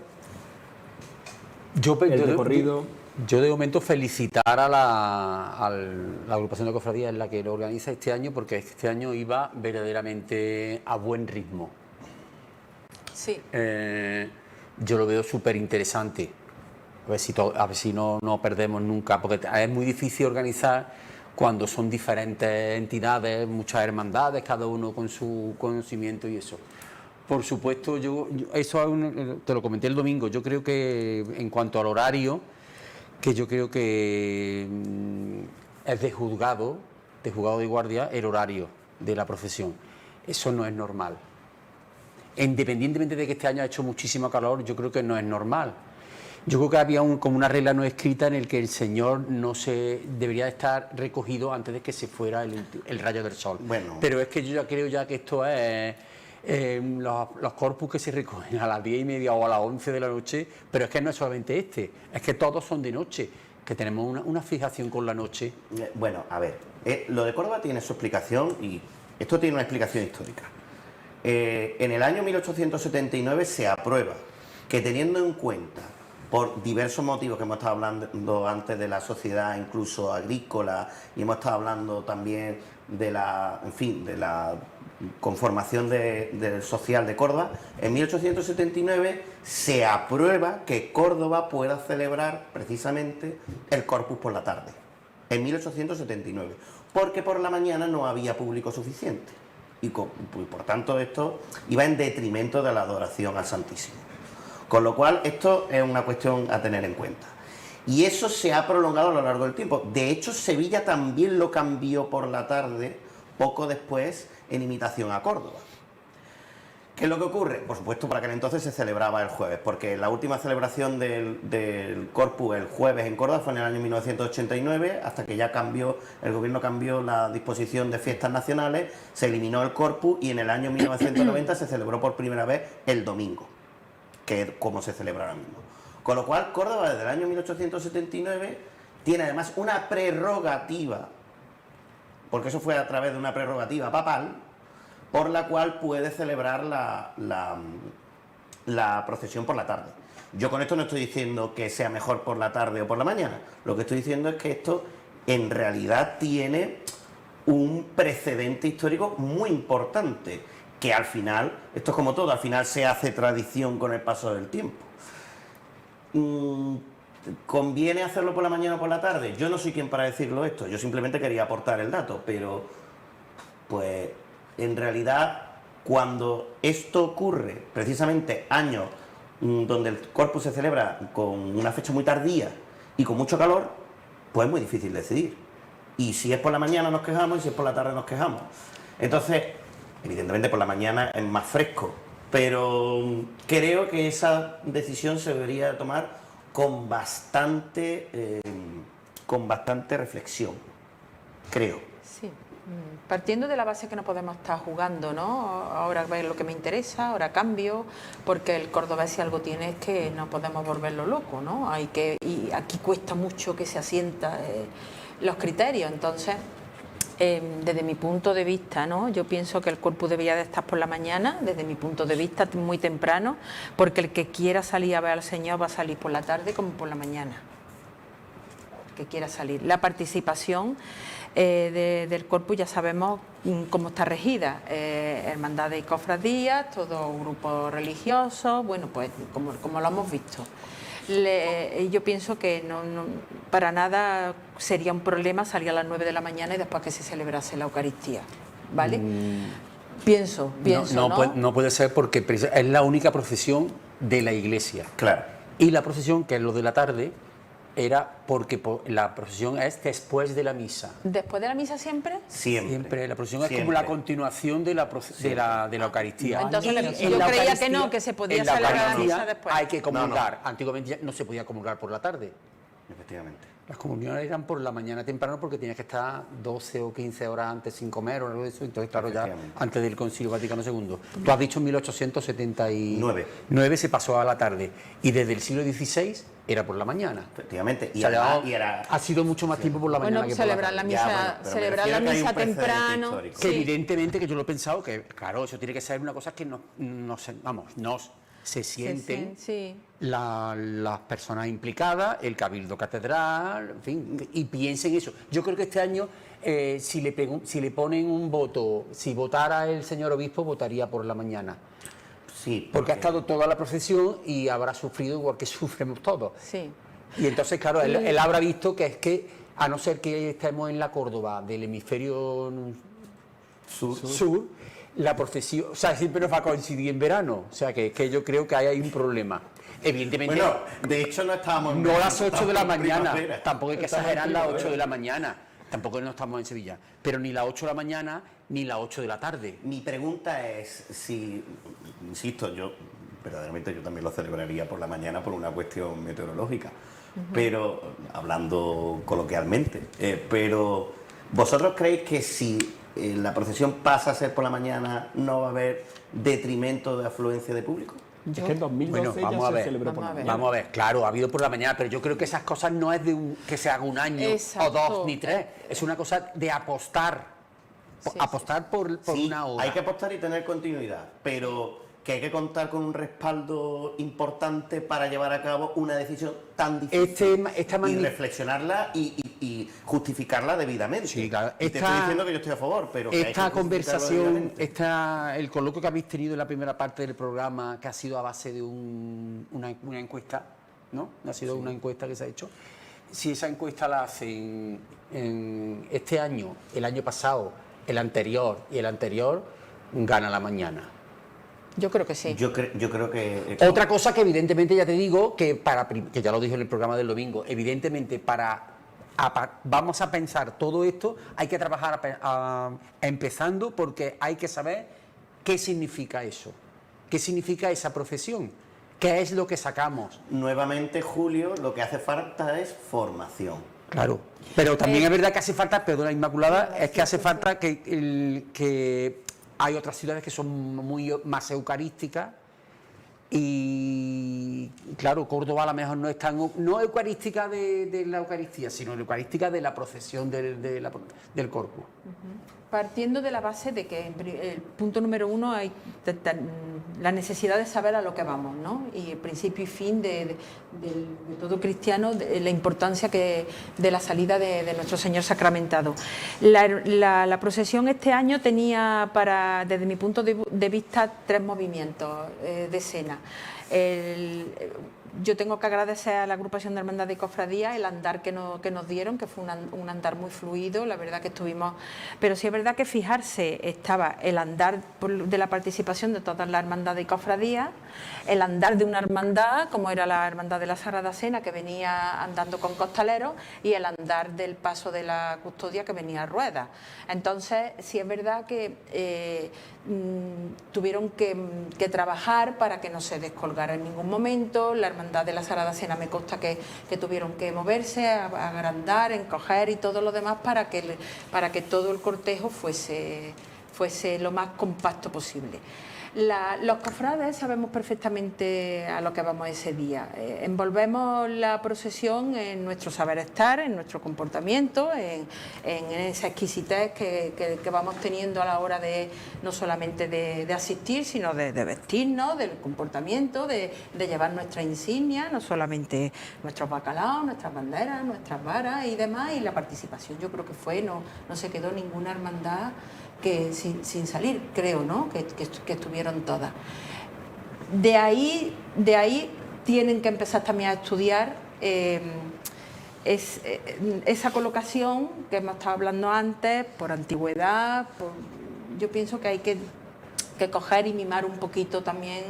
el recorrido. Yo de momento felicitar a la agrupación de cofradías en la que lo organiza este año, porque este año iba verdaderamente a buen ritmo. Sí. Yo lo veo súper interesante. A ver si no perdemos nunca, porque es muy difícil organizar cuando son diferentes entidades, muchas hermandades, cada uno con su conocimiento y eso. Por supuesto, eso te lo comenté el domingo. Yo creo que en cuanto al horario, que yo creo que es de juzgado de guardia el horario de la procesión. Eso no es normal. Independientemente de que este año ha hecho muchísimo calor, yo creo que no es normal. Yo creo que había como una regla no escrita en el que el Señor debería estar recogido antes de que se fuera el rayo del sol. Bueno. Pero es que yo ya creo que esto es los corpus que se recogen a las 10:30 o a las 11 de la noche, pero es que no es solamente es que todos son de noche, que tenemos una fijación con la noche. Bueno, a ver, lo de Córdoba tiene su explicación y esto tiene una explicación histórica. En el año 1879 se aprueba que, teniendo en cuenta, por diversos motivos que hemos estado hablando antes de la sociedad incluso agrícola, y hemos estado hablando también de la conformación del social de Córdoba, en 1879 se aprueba que Córdoba pueda celebrar precisamente el Corpus por la tarde, en 1879, porque por la mañana no había público suficiente y por tanto esto iba en detrimento de la adoración al Santísimo. Con lo cual esto es una cuestión a tener en cuenta. Y eso se ha prolongado a lo largo del tiempo. De hecho, Sevilla también lo cambió por la tarde, poco después, en imitación a Córdoba. ¿Qué es lo que ocurre? Por supuesto, para aquel entonces se celebraba el jueves, porque la última celebración del Corpus el jueves en Córdoba fue en el año 1989, hasta que ya el gobierno cambió la disposición de fiestas nacionales, se eliminó el Corpus y en el año 1990 se celebró por primera vez el domingo, que es como se celebra ahora mismo. Con lo cual, Córdoba desde el año 1879 tiene además una prerrogativa, porque eso fue a través de una prerrogativa papal, por la cual puede celebrar la procesión por la tarde. Yo con esto no estoy diciendo que sea mejor por la tarde o por la mañana, lo que estoy diciendo es que esto en realidad tiene un precedente histórico muy importante, que al final, esto es como todo, al final se hace tradición con el paso del tiempo. ¿Conviene hacerlo por la mañana o por la tarde? Yo no soy quien para decirlo esto, yo simplemente quería aportar el dato, pero pues en realidad cuando esto ocurre, precisamente años donde el Corpus se celebra con una fecha muy tardía y con mucho calor, pues es muy difícil decidir. Y si es por la mañana nos quejamos y si es por la tarde nos quejamos. Entonces, evidentemente por la mañana es más fresco, pero creo que esa decisión se debería tomar con bastante reflexión, creo. Sí. Partiendo de la base que no podemos estar jugando, ¿no? Ahora ver lo que me interesa, ahora cambio, porque el cordobés si algo tiene es que no podemos volverlo loco, ¿no? Y aquí cuesta mucho que se asientan los criterios, entonces, desde mi punto de vista, ¿no? Yo pienso que el corpus debería de estar por la mañana, desde mi punto de vista, muy temprano, porque el que quiera salir a ver al Señor va a salir por la tarde como por la mañana. El que quiera salir. La participación del corpus ya sabemos cómo está regida, hermandades y cofradías, todo grupo religioso, bueno, pues como lo hemos visto. Yo pienso que para nada sería un problema salir a las 9 de la mañana y después que se celebrase la Eucaristía, ¿vale? Pienso, no puede ser porque es la única procesión de la iglesia. Claro. Y la procesión, que es lo de la tarde, era porque la procesión es después de la misa. ¿Después de la misa siempre? Siempre. La procesión es como la continuación de la Eucaristía. Entonces, Y yo creía que no, que se podía celebrar la misa después. Hay que comulgar. Antiguamente ya no se podía comulgar por la tarde. Efectivamente. Las comuniones eran por la mañana temprano porque tenías que estar 12 o 15 horas antes sin comer o algo de eso. Entonces, claro, ya antes del Concilio Vaticano II. Tú has dicho 1879 se pasó a la tarde. Y desde el siglo XVI era por la mañana. Efectivamente. Y ha sido mucho más tiempo por la mañana que por celebrar la la tarde. misa, celebrar la misa temprano. Que evidentemente, que yo lo he pensado, que claro, eso tiene que ser una cosa que se sienten las personas implicadas, el Cabildo Catedral, en fin, y piensen eso. Yo creo que este año, si le ponen un voto, si votara el señor obispo, votaría por la mañana. Sí, porque ha estado toda la procesión y habrá sufrido igual que sufrimos todos. Sí. Y entonces, claro, él habrá visto que es que, a no ser que estemos en la Córdoba del hemisferio sur, la procesión, o sea, siempre nos va a coincidir en verano. O sea, que yo creo que ahí hay un problema. Evidentemente, bueno, de hecho no estábamos... No a las 8 de la mañana, tampoco hay que Estamos exagerar en las primavera. 8 de la mañana. Tampoco no estamos en Sevilla. Pero ni las 8 de la mañana, ni las 8 de la tarde. Mi pregunta es si, insisto, verdaderamente yo también lo celebraría por la mañana por una cuestión meteorológica, pero hablando coloquialmente, pero ¿vosotros creéis que si la procesión pasa a ser por la mañana no va a haber detrimento de afluencia de público? Es que en 2012 vamos ya a se ver. celebró por la mañana. Vamos a ver, claro, ha habido por la mañana, pero yo creo que esas cosas no es que se haga un año Exacto. o 2 ni 3, es una cosa de apostar. Apostar por Sí, una hora. hay que apostar y tener continuidad, pero que hay que contar con un respaldo importante para llevar a cabo una decisión tan difícil y reflexionarla y justificarla debidamente. Sí, claro. Y te estoy diciendo que yo estoy a favor, pero que hay que Esta justificarlo conversación, debidamente. el coloquio que habéis tenido en la primera parte del programa, que ha sido a base de una encuesta, ¿no? Ha sido una encuesta que se ha hecho. Si esa encuesta la hacen en este año, el año pasado, el anterior y el anterior, gana la mañana. Yo creo que sí. Yo creo que... Otra cosa que evidentemente ya te digo, que ya lo dije en el programa del domingo, evidentemente vamos a pensar todo esto, hay que trabajar empezando porque hay que saber qué significa eso, qué significa esa procesión, qué es lo que sacamos. Nuevamente, Julio, lo que hace falta es formación. Claro, pero también es verdad que hace falta, perdona Inmaculada, es que hace falta que hay otras ciudades que son más eucarísticas y, claro, Córdoba a lo mejor no es tan... No eucarística de la Eucaristía, sino eucarística de la procesión del Corpus. Partiendo de la base de que el punto número 1 hay la necesidad de saber a lo que vamos, ¿no? Y el principio y fin de todo cristiano, la importancia de la salida de nuestro Señor sacramentado. La procesión este año tenía desde mi punto de vista, 3 movimientos de escena. Yo tengo que agradecer a la agrupación de Hermandad y Cofradía el andar que nos dieron, que fue un andar muy fluido, la verdad que estuvimos... Pero sí es verdad que fijarse, estaba el andar de la participación de todas las hermandades y cofradías, el andar de una hermandad, como era la Hermandad de la Sagrada Cena, que venía andando con costaleros, y el andar del paso de la custodia, que venía a ruedas. Entonces, sí es verdad que tuvieron que trabajar para que no se descolgara en ningún momento. La Hermandad de la Sagrada Cena me consta que tuvieron que moverse, agrandar, encoger y todo lo demás para que todo el cortejo fuese lo más compacto posible. Los cofrades sabemos perfectamente a lo que vamos ese día. Envolvemos la procesión en nuestro saber estar, en nuestro comportamiento, en esa exquisitez que vamos teniendo a la hora de no solamente de asistir, sino de vestirnos, del comportamiento, de llevar nuestra insignia, no solamente nuestros bacalaos, nuestras banderas, nuestras varas y demás, y la participación. Yo creo que no se quedó ninguna hermandad que sin salir, creo, ¿no? Que estuvieron todas. De ahí tienen que empezar también a estudiar esa colocación que hemos estado hablando antes, por antigüedad. Yo pienso que hay que coger y mimar un poquito también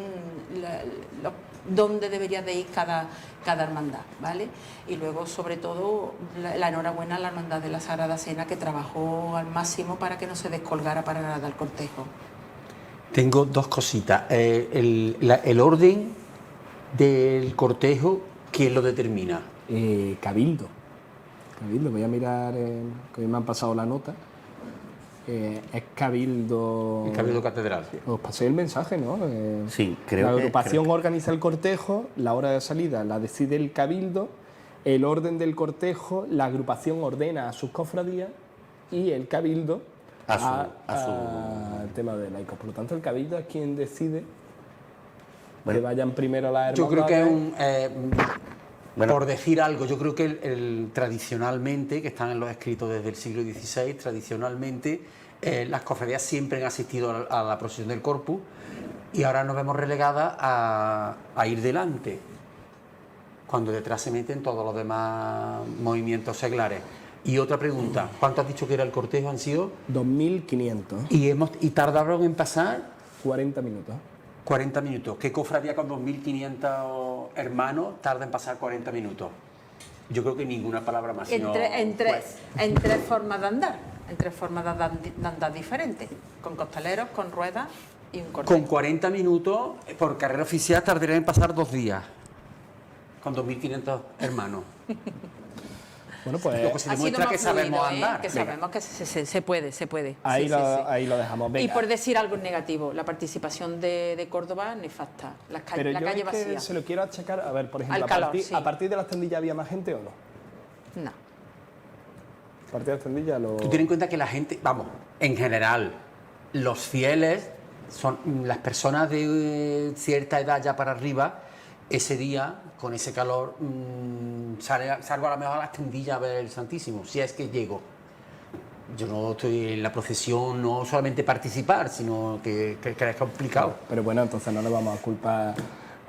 dónde debería de ir cada hermandad, ¿vale? Y luego, sobre todo, la enhorabuena a la Hermandad de la Sagrada Cena, que trabajó al máximo para que no se descolgara para nada el cortejo. Tengo dos cositas. El orden del cortejo, ¿quién lo determina? Cabildo, voy a mirar, que hoy me han pasado la nota. Es Cabildo... El Cabildo Catedral. Os pasé el mensaje, ¿no? Sí, creo que... La agrupación organiza el cortejo, la hora de salida la decide el Cabildo, el orden del cortejo, la agrupación ordena a sus cofradías y el Cabildo al tema de laicos. Por lo tanto, el Cabildo es quien decide que vayan primero las hermandades. Yo creo que es por decir algo, yo creo que tradicionalmente, que están en los escritos desde el siglo XVI, tradicionalmente las cofradías siempre han asistido a la procesión del Corpus y ahora nos vemos relegadas a ir delante, cuando detrás se meten todos los demás movimientos seglares. Y otra pregunta, ¿cuánto has dicho que era el cortejo? ¿Han sido? 2.500. ¿Y tardaron en pasar? 40 minutos. 40 minutos. ¿Qué cofradía con 2.500 hermanos tarda en pasar 40 minutos? Yo creo que ninguna palabra más. En tres formas de andar, en tres formas de andar diferentes, con costaleros, con ruedas y un cortejo. Con 40 minutos, por carrera oficial, tardaría en pasar 2 días, con 2.500 hermanos. Bueno, pues lo que se demuestra que sabemos andar. Que sabemos que se puede. Ahí lo dejamos. Venga. Y por decir algo negativo, la participación de Córdoba nefasta, la calle vacía. Se lo quiero achacar, a ver, por ejemplo, a partir de las tendillas había más gente o no. No. A partir de las tendillas Tú ten en cuenta que la gente, vamos, en general, los fieles son las personas de cierta edad ya para arriba. Ese día, con ese calor, salgo a lo mejor a las tendillas a ver el Santísimo, si es que llego. Yo no estoy en la procesión, no solamente participar, sino que es complicado. Pero bueno, entonces no le vamos a culpar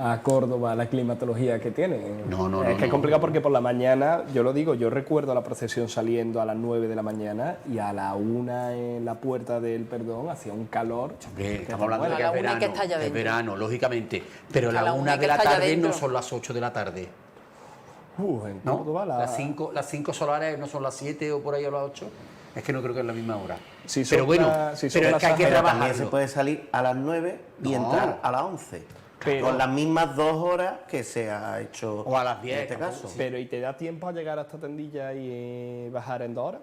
a Córdoba la climatología que tiene. Es que es complicado porque por la mañana, yo lo digo, yo recuerdo la procesión saliendo a las 9 de la mañana y a la 1 en la puerta del Perdón hacía un calor. Hombre, estamos hablando de que es verano, lógicamente, pero la 1 de que la está allá tarde dentro. no son las 8 de la tarde. En Córdoba Las 5 solares no son las 7 o por ahí o las 8. Es que no creo que es la misma hora. Sí, pero bueno, pero es que hay que Pero trabajarlo. también se puede salir a las 9 y entrar a las 11. Con las mismas 2 horas que se ha hecho o a las 10 en este caso. Sí. Pero ¿y te da tiempo a llegar a esta tendilla y bajar en 2 horas?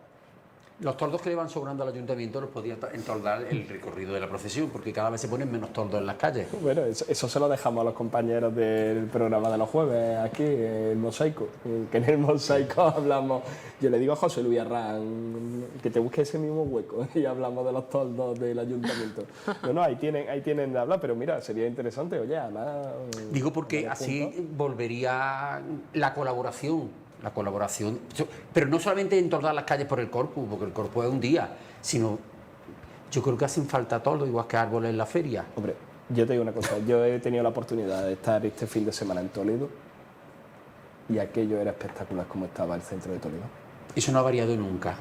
Los toldos que le van sobrando al ayuntamiento los podía entoldar el recorrido de la procesión, porque cada vez se ponen menos toldos en las calles. Bueno, eso se lo dejamos a los compañeros del programa de los jueves, aquí, el Mosaico. Que en el Mosaico hablamos, yo le digo a José Luis Arrán que te busque ese mismo hueco y hablamos de los toldos del ayuntamiento. No, ahí tienen de hablar, pero mira, sería interesante, oye, además... Digo porque así volvería la colaboración, pero no solamente en todas las calles por el Corpus, porque el Corpus es un día, sino yo creo que hacen falta todo, igual que árboles en la feria. Hombre, Yo te digo una cosa, yo he tenido la oportunidad de estar este fin de semana en Toledo y aquello era espectacular como estaba el centro de Toledo. Eso no ha variado nunca.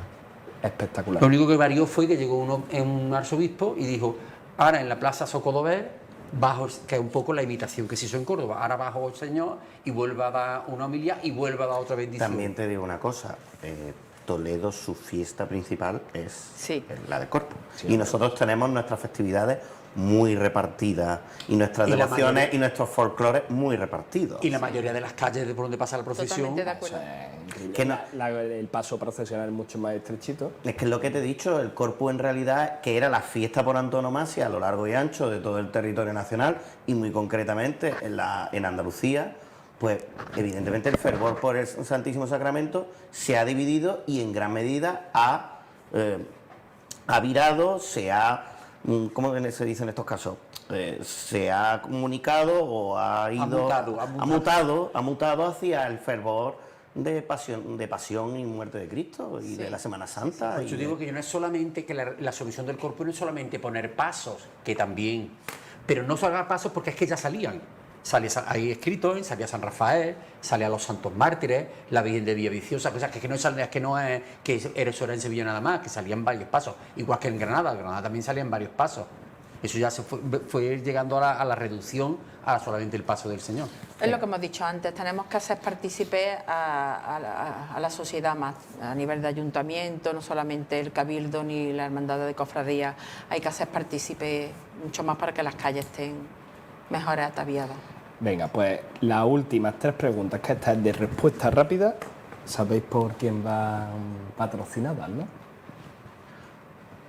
Espectacular. Lo único que varió fue que llegó un arzobispo y dijo, ahora en la plaza Socodobés, bajo, que es un poco la imitación que se hizo en Córdoba, ahora bajo el Señor y vuelve a dar una homilía y vuelve a dar otra bendición. También te digo una cosa, Toledo, su fiesta principal es Sí. la de Corpus. Y nosotros tenemos nuestras festividades muy repartidas y nuestras Y la devociones mayoría- y nuestros folclores muy repartidos. Y la mayoría de las calles de por donde pasa la procesión, Totalmente de acuerdo. Increíble. Que no- El paso procesional es mucho más estrechito. Es que es lo que te he dicho, el Corpus en realidad, que era la fiesta por antonomasia a lo largo y ancho de todo el territorio nacional y muy concretamente en Andalucía, pues evidentemente el fervor por el Santísimo Sacramento se ha dividido y en gran medida ha virado, ¿cómo se dice en estos casos? Se ha comunicado o ha ido... Ha mutado hacia el fervor de pasión y muerte de Cristo y de la Semana Santa. Pues yo digo que no es solamente que la solución del cuerpo no es solamente poner pasos, que también, pero no solo pasos porque es que ya salían. Hay escrito, salía San Rafael, salía los Santos Mártires, la Virgen de Villaviciosa, cosas que no es que eso era en Sevilla nada más, que salían varios pasos, igual que en Granada también salían varios pasos. Eso ya se fue llegando a la reducción a solamente el paso del Señor. Es lo que hemos dicho antes, tenemos que hacer partícipe a la sociedad más, a nivel de ayuntamiento, no solamente el cabildo ni la hermandad de cofradía, hay que hacer partícipe mucho más para que las calles estén mejor ataviadas. Venga, pues las últimas 3 preguntas, que esta es de respuesta rápida. Sabéis por quién van patrocinadas, ¿no?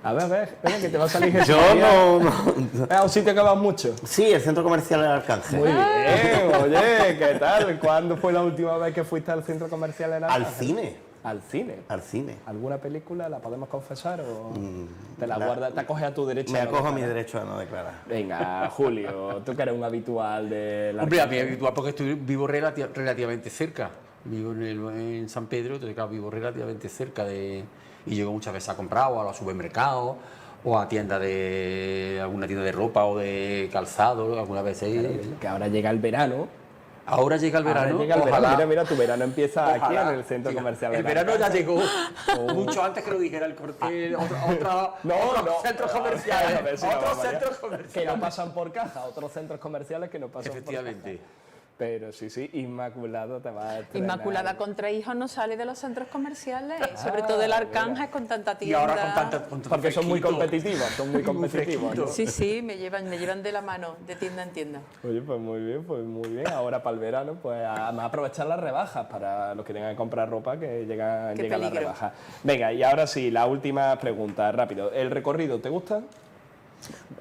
A ver, venga, que te va a salir Jesús. Es un sitio que vas mucho. Sí, el centro comercial del Arcángel. Muy bien, oye, ¿qué tal? ¿Cuándo fue la última vez que fuiste al centro comercial en Al Arcángel? cine. ¿Al cine? Al cine. ¿Alguna película la podemos confesar o te la guardas, te acoges a tu derecho? Me a no acojo a mi declarar? derecho a no declarar. Venga, Julio, tú que eres un habitual de la... Hombre, a mí es habitual porque vivo relativamente cerca. Vivo en San Pedro, entonces claro, vivo relativamente cerca y llego muchas veces a comprar o a los supermercados o a alguna tienda de ropa o de calzado, algunas veces. Que ahora llega el verano. Ahora llega el verano. Ahora llega el ojalá. verano. Mira, tu verano empieza aquí Ojalá. en el centro comercial. El de verano ya Arcángel. llegó mucho antes que lo dijera el corte. Otros centros comerciales. A ver si nos Otros vamos ya. centros Que comerciales. no pasan por caja, otros centros comerciales que no pasan Efectivamente. por caja. Pero sí, Inmaculado te va a estrenar. Inmaculada contra hijos no sale de los centros comerciales, sobre todo el Arcángel con tanta Y tienda. ahora con tanto Porque son muy fresquito. competitivos, ¿no? Sí, me llevan de la mano, de tienda en tienda. Oye, pues muy bien. Ahora para el verano, pues además aprovechar las rebajas para los que tengan que comprar ropa, que llegan Qué las peligro. rebajas. Venga, y ahora sí, la última pregunta, rápido. ¿El recorrido te gusta?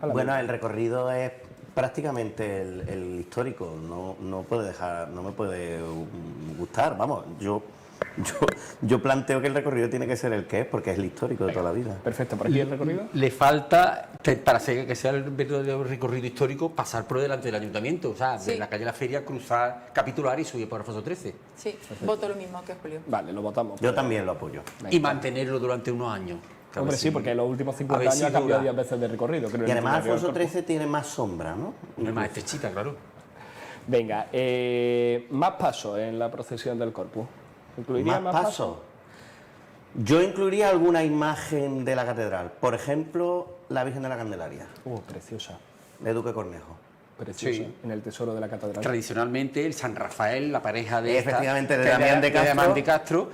Bueno, el recorrido es prácticamente el histórico, no me puede gustar, vamos, yo planteo que el recorrido tiene que ser el que es, porque es el histórico de toda la vida. Perfecto, ¿por aquí el recorrido? Le falta, para que sea el verdadero recorrido histórico, pasar por delante del ayuntamiento, o sea, Sí. de la calle La Feria, cruzar, capitular y subir por Alfonso XIII. Sí, voto lo mismo que Julio. Vale, lo votamos. Yo también lo apoyo. Y mantenerlo durante unos años. Hombre, sí, porque en los últimos 50 ver años si ha cambiado dura. 10 veces de recorrido. Creo, Y el además itinerario del Alfonso Corpus. XIII tiene más sombra, ¿no? Una más estrechita, claro. Venga, más pasos en la procesión del Corpus. ¿Incluiría Más pasos. Yo incluiría alguna imagen de la catedral, por ejemplo, la Virgen de la Candelaria, Preciosa, de Duque Cornejo. preciosa, Sí. en el tesoro de la catedral. Tradicionalmente, el San Rafael, la pareja de Efectivamente, de que Damián de Castro. Damián de Castro,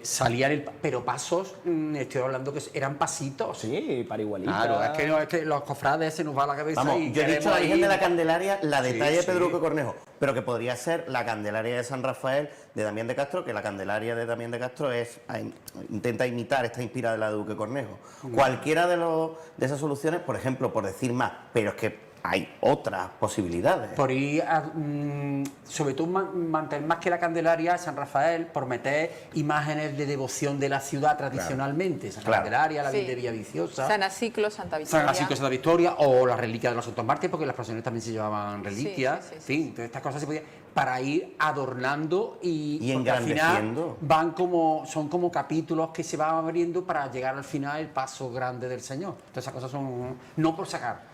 salían, pero pasos, estoy hablando que eran pasitos. Sí, para igualita. Claro, es que los cofrades se nos va la cabeza Vamos, y yo he dicho la queremos Virgen ir- de la Candelaria, la de Sí, talla de sí. Pedro Duque Cornejo, pero que podría ser la Candelaria de San Rafael de Damián de Castro, que la Candelaria de Damián de Castro intenta imitar, está inspirada en la de Duque Cornejo. Cualquiera de esas soluciones, por ejemplo, por decir más, pero es que hay otras posibilidades. Por ir, sobre todo, mantener más que la Candelaria, San Rafael, por meter imágenes de devoción de la ciudad tradicionalmente. San Claro. Candelaria, la Sí. Virgen de Villaviciosa, San Aciclo, Santa Victoria. San Francisco de Santa Victoria, o las reliquias de los Santos Mártires, porque en las procesiones también se llevaban reliquias. sí, sí, En fin, entonces estas cosas se podían, para ir adornando y porque al final engrandeciendo. son como capítulos que se van abriendo para llegar al final el paso grande del Señor. Entonces esas cosas son no por sacar.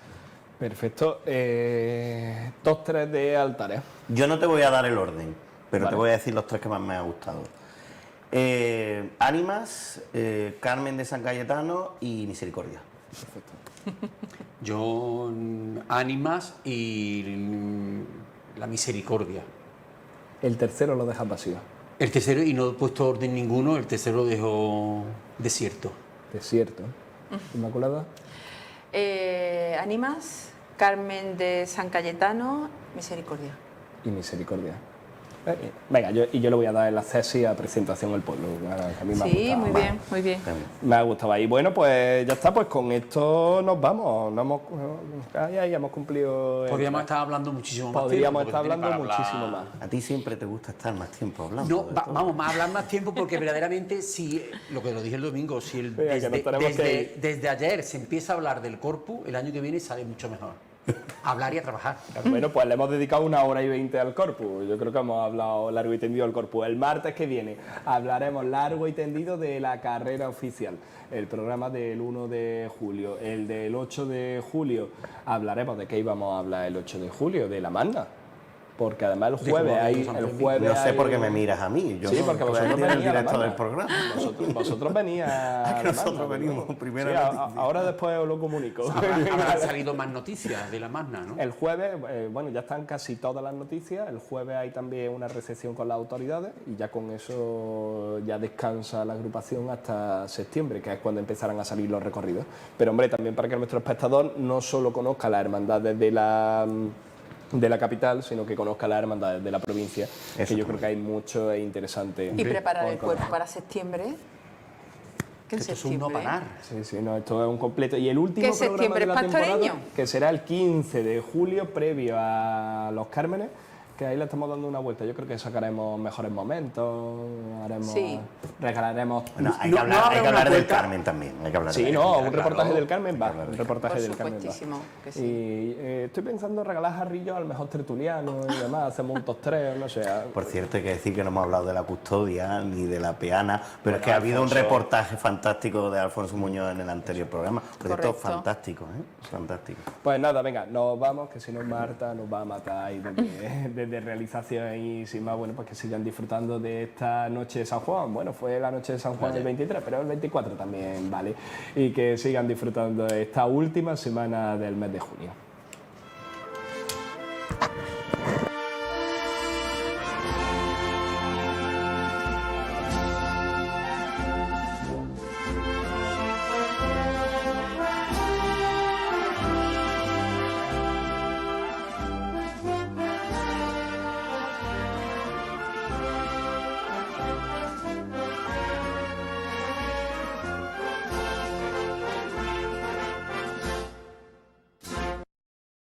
Perfecto. Top 3 de altares. Yo no te voy a dar el orden, pero Vale. te voy a decir los 3 que más me han gustado. Ánimas, Carmen de San Cayetano y Misericordia. Yo, Ánimas y la Misericordia. El tercero lo dejas vacío. El tercero, y no he puesto orden ninguno, el tercero lo dejo desierto. Desierto. Inmaculada. Ánimas, Carmen de San Cayetano, Misericordia. Y Misericordia. Venga, yo le voy a dar el acceso a presentación al pueblo. Que a mí me ha Sí, gustado. muy bien, muy bien. Me ha gustado. Y bueno, pues ya está, pues con esto nos vamos. Ahí hemos cumplido. Podríamos estar hablando muchísimo más Podríamos tiempo, estar porque hablando tiene para muchísimo hablar. más. A ti siempre te gusta estar más tiempo hablando. No, de todo. vamos, a hablar más tiempo porque verdaderamente, si lo que lo dije el domingo, si Venga, que nos tenemos que ir. desde ayer se empieza a hablar del corpus, el año que viene sale mucho mejor. A hablar y a trabajar. Bueno, pues le hemos dedicado 1 hora y 20 al corpus. Yo creo que hemos hablado largo y tendido del corpus. El martes que viene hablaremos largo y tendido de la carrera oficial. El programa del 1 de julio. El del 8 de julio hablaremos de qué íbamos a hablar el 8 de julio, de la Magna. Porque además el De jueves cómo hay... vamos a El San jueves No sé hay- por qué me miras a mí. Yo Sí, no porque voy a vosotros decir el venís a la directo del Magna. programa. Vosotros venís a... que nosotros la Magna, venimos ¿no? primero Sí, a la noticia. ahora después os lo comunico. Habrán salido más noticias de la Magna, ¿no? El jueves, bueno, ya están casi todas las noticias. El jueves hay también una recepción con las autoridades y ya con eso ya descansa la agrupación hasta septiembre, que es cuando empezarán a salir los recorridos. Pero hombre, también para que nuestro espectador no solo conozca las hermandades de la capital, sino que conozca las hermandades de la provincia, que yo creo que hay mucho e interesante. Y preparar por el cuerpo conocer. para septiembre. Que en Esto es un no septiembre. parar. Sí, sí, no, esto es un completo. Y el último ¿Qué programa septiembre de la es temporada, pastoreño? que será el 15 de julio, previo a los Cármenes, que ahí le estamos dando una vuelta. Yo creo que sacaremos mejores momentos, haremos, Sí. regalaremos... Bueno, hay No- que no hablar, habrá hay que una hablar del vuelta. Carmen también. Hay que hablar Sí, del no, Carmen. un reportaje claro. del Carmen va. Hay que hablar Un del reportaje Por del Carmen va. supuestísimo que sí. Y estoy pensando en regalar jarrillos al mejor tertuliano y demás, hacemos un top 3, no sé. Por cierto, hay que decir que no hemos hablado de la custodia ni de la peana, pero es que ha habido un Alfonso. reportaje fantástico de Alfonso Muñoz en el anterior programa. Por cierto, Correcto. fantástico, ¿eh? Fantástico. Pues nada, venga, nos vamos, que si no Marta nos va a matar ahí desde realización y sin más, bueno, pues que sigan disfrutando de esta noche de San Juan. Bueno, fue la noche de San Juan el 23, pero el 24 también, ¿vale? Y que sigan disfrutando de esta última semana del mes de junio.